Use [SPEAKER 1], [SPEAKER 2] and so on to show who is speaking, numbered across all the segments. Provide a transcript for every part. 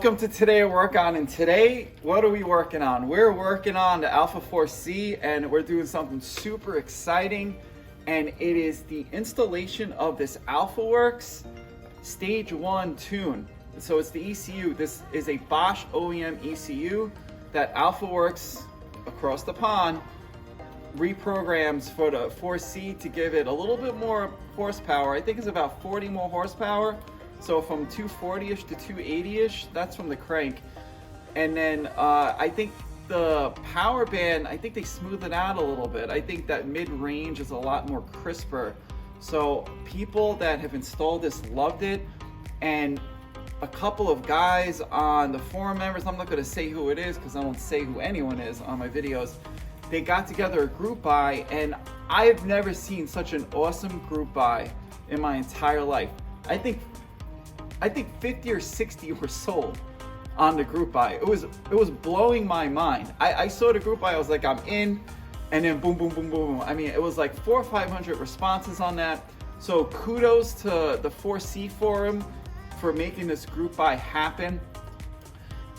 [SPEAKER 1] Welcome to Today at Work On, and today, what are we working on? We're working on the Alfa 4C, and we're doing something super exciting, and it is the installation of this AlphaWorks Stage 1 tune. So it's the ECU. This is a Bosch OEM ECU that AlphaWorks across the pond reprograms for the 4C to give it a little bit more horsepower. I think it's about 40 more horsepower. So from 240-ish to 280-ish, that's from the crank. And then I think the power band, I think they smoothed it out a little bit. I think that mid-range is a lot more crisper. So people that have installed this loved it. And a couple of guys on the forum members, I'm not gonna say who it is because I don't say who anyone is on my videos. They got together a group buy, and I've never seen such an awesome group buy in my entire life. I think 50 or 60 were sold on the group buy. It was blowing my mind. I saw the group buy, I was like, I'm in, and then boom, boom, boom, boom, boom. I mean, it was like 400 or 500 responses on that. So kudos to the 4C forum for making this group buy happen.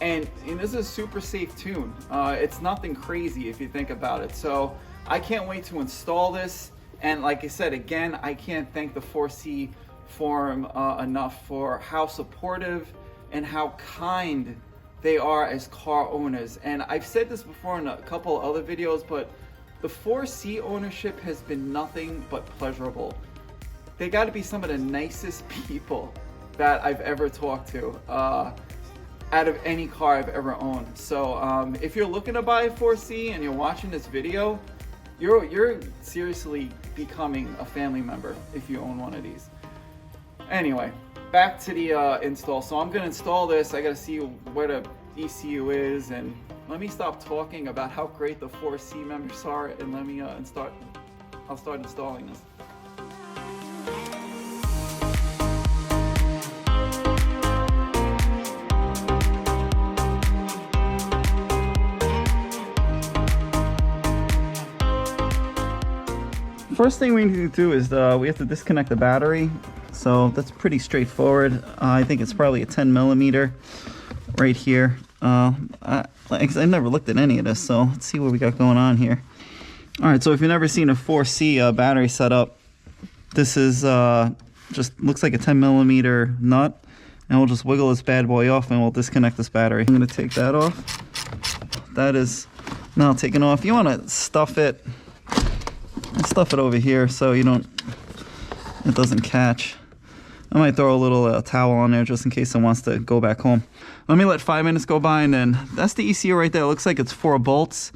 [SPEAKER 1] And this is a super safe tune. It's nothing crazy if you think about it. So I can't wait to install this. And like I said, again, I can't thank the 4C forum enough for how supportive and how kind they are as car owners. And I've said this before in a couple other videos, but the 4C ownership has been nothing but pleasurable. They got to be some of the nicest people that I've ever talked to out of any car I've ever owned. So if you're looking to buy a 4C and you're watching this video, you're seriously becoming a family member if you own one of these. Anyway, back to the install. So I'm gonna install this. I gotta see where the ECU is, and let me stop talking about how great the 4C members are, and let me I'll start installing this. First thing we need to do is we have to disconnect the battery. So that's pretty straightforward. I think it's probably a 10 millimeter right here. I've never looked at any of this, so let's see what we got going on here. All right, so if you've never seen a 4C battery setup, this is just looks like a 10 millimeter nut, and we'll just wiggle this bad boy off and we'll disconnect this battery. I'm gonna take that off. That is now taken off. You wanna stuff it over here so it doesn't catch. I might throw a little towel on there just in case it wants to go back home. Let me let 5 minutes go by, and then that's the ECU right there. It looks like it's 4 bolts,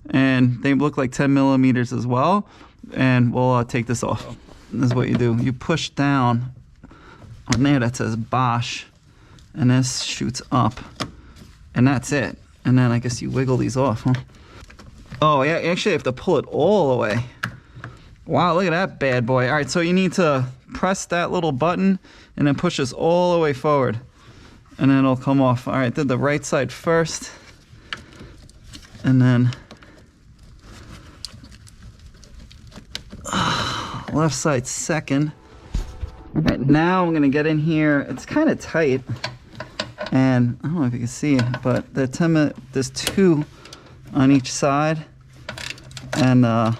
[SPEAKER 1] and they look like 10 millimeters as well. And we'll take this off. This is what you do. You push down on there that says Bosch, and this shoots up, and that's it. And then I guess you wiggle these off, huh? Oh, yeah, you actually have to pull it all the way. Wow, look at that bad boy. All right, so you need to press that little button and then push this all the way forward, and then it'll come off. All right, did the right side first, and then left side second. All right, now I'm gonna get in here. It's kind of tight, and I don't know if you can see it, but there's 2 on each side, and I'm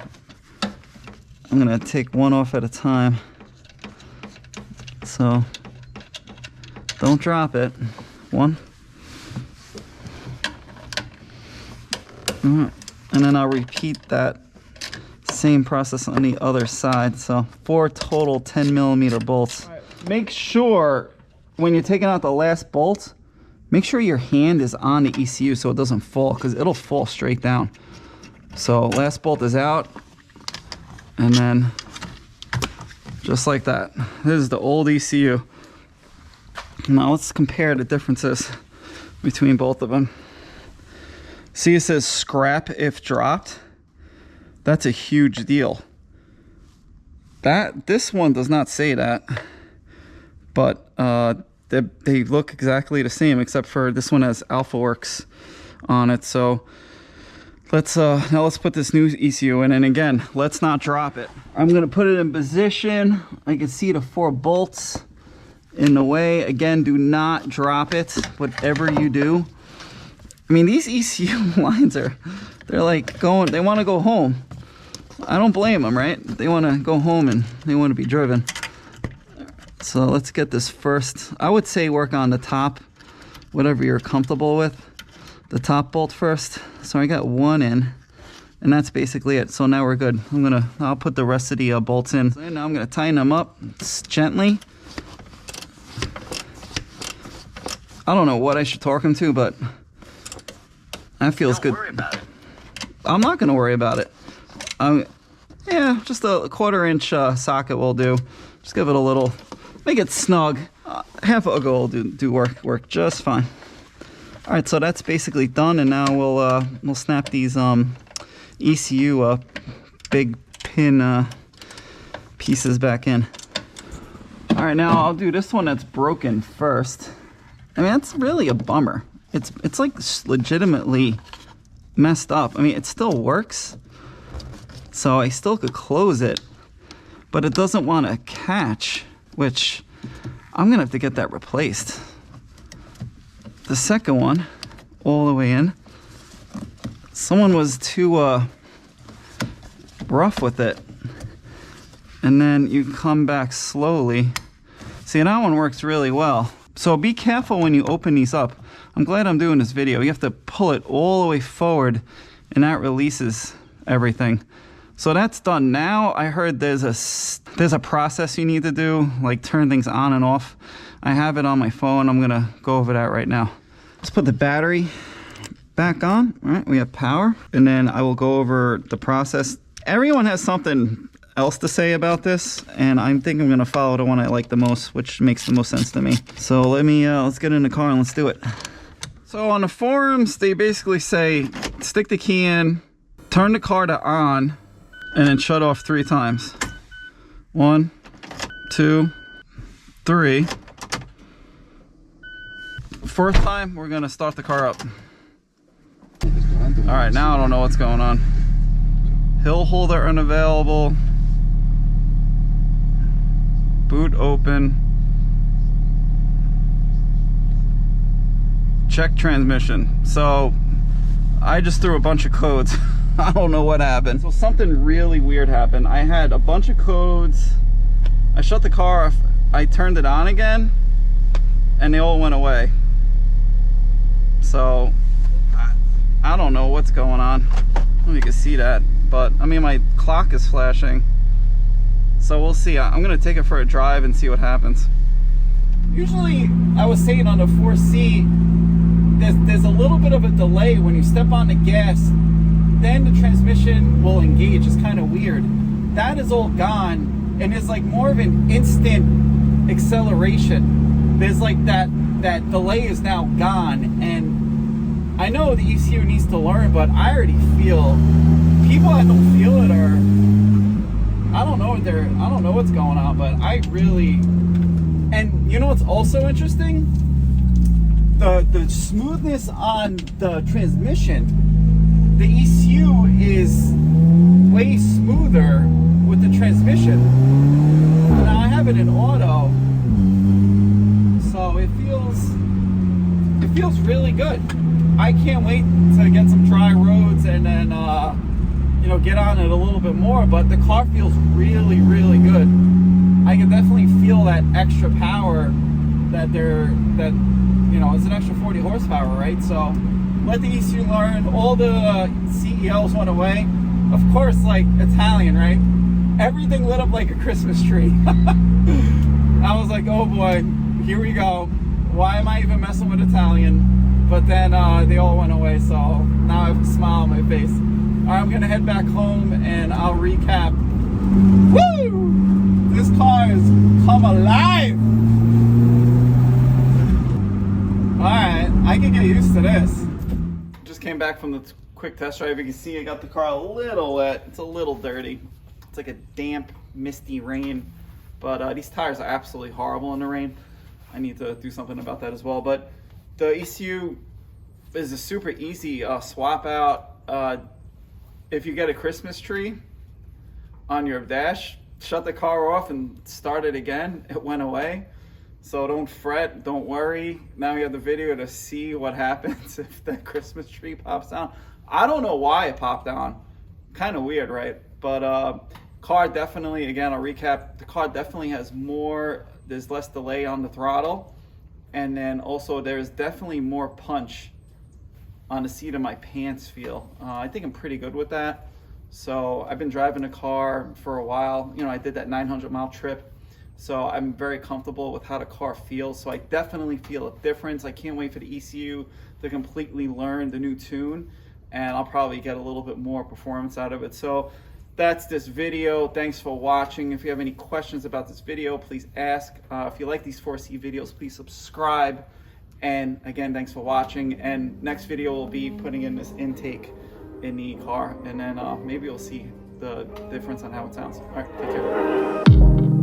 [SPEAKER 1] gonna take one off at a time. So don't drop it. 1. And then I'll repeat that same process on the other side. So 4 total 10 millimeter bolts. Right. Make sure when you're taking out the last bolt, make sure your hand is on the ECU so it doesn't fall, because it'll fall straight down. So last bolt is out, and then just like that. This is the old ECU. Now let's compare the differences between both of them. See, it says scrap if dropped. That's a huge deal. This one does not say that, but they look exactly the same, except for this one has AlphaWorks on it. So now let's put this new ECU in, and again, let's not drop it. I'm gonna put it in position. I can see the 4 bolts in the way. Again, do not drop it, whatever you do. I mean, these ECU lines they're like they want to go home. I don't blame them, right? They want to go home and they want to be driven. So let's get this first. I would say work on the top, whatever you're comfortable with. The top bolt first. So I got one in, and that's basically it. So now we're good. I'll put the rest of the bolts in. So now I'm gonna tighten them up gently. I don't know what I should torque them to, but that feels good. Don't worry about it. I'm not gonna worry about it. Yeah, just a 1/4 inch socket will do. Just give it a little, make it snug. Half a go will do work just fine. All right, so that's basically done, and now we'll snap these ECU big pin pieces back in. All right, now I'll do this one that's broken first. I mean, that's really a bummer. It's like legitimately messed up. I mean, it still works, so I still could close it, but it doesn't want to catch, which I'm gonna have to get that replaced. The second one, all the way in, someone was too rough with it, and then you come back slowly. See, that one works really well. So be careful when you open these up. I'm glad I'm doing this video. You have to pull it all the way forward, and that releases everything. So that's done. Now I heard there's a process you need to do, like turn things on and off. I have it on my phone. I'm gonna go over that right now. Let's put the battery back on. All right, we have power, and then I will go over the process. Everyone has something else to say about this, and I think I'm gonna follow the one I like the most, which makes the most sense to me. So let's get in the car and let's do it. So on the forums, they basically say, stick the key in, turn the car to on, and then shut off 3 times. 1, 2, 3. First time, we're gonna start the car up. All right, now I don't know what's going on. Hill holder unavailable. Boot open. Check transmission. So I just threw a bunch of codes. I don't know what happened. So something really weird happened. I had a bunch of codes. I shut the car off. I turned it on again, and they all went away. So I don't know what's going on. I don't know if you can see that, but I mean, my clock is flashing. So we'll see. I'm gonna take it for a drive and see what happens. Usually, I was saying on the 4C, there's a little bit of a delay when you step on the gas, then the transmission will engage. It's kind of weird. That is all gone, and it's like more of an instant acceleration. There's like that delay is now gone, and I know the ECU needs to learn, but I already feel people that don't feel it are, I don't know what's going on, but I really, and you know what's also interesting? The smoothness on the transmission. The ECU is way smoother with the transmission. Now I have it in auto, so it feels really good. I can't wait to get some dry roads and then get on it a little bit more, but the car feels really, really good. I can definitely feel that extra power that it's an extra 40 horsepower, right? So let the ECU learn. All the CELs went away. Of course, like Italian, right? Everything lit up like a Christmas tree. I was like, oh boy, here we go. Why am I even messing with Italian? But then they all went away, so now I have a smile on my face. All right, I'm gonna head back home and I'll recap. Woo! This car has come alive. All right, I can get used to this. Just came back from the quick test drive. You can see I got the car a little wet. It's a little dirty. It's like a damp, misty rain. But these tires are absolutely horrible in the rain. I need to do something about that as well. But the ECU is a super easy swap out. If you get a Christmas tree on your dash, shut the car off and start it again. It went away. So don't fret, don't worry. Now you have the video to see what happens if that Christmas tree pops down. I don't know why it popped down. Kind of weird, right? But car definitely, again, I'll recap, the car definitely has more, there's less delay on the throttle. And then also there's definitely more punch on the seat of my pants feel. I think I'm pretty good with that. So I've been driving a car for a while. You know, I did that 900-mile trip. So I'm very comfortable with how the car feels. So I definitely feel a difference. I can't wait for the ECU to completely learn the new tune, and I'll probably get a little bit more performance out of it. So that's this video. Thanks for watching. If you have any questions about this video, please ask. If you like these 4C videos, please subscribe. And again, thanks for watching. And next video will be putting in this intake in the car, and then maybe you'll see the difference on how it sounds. All right, take care.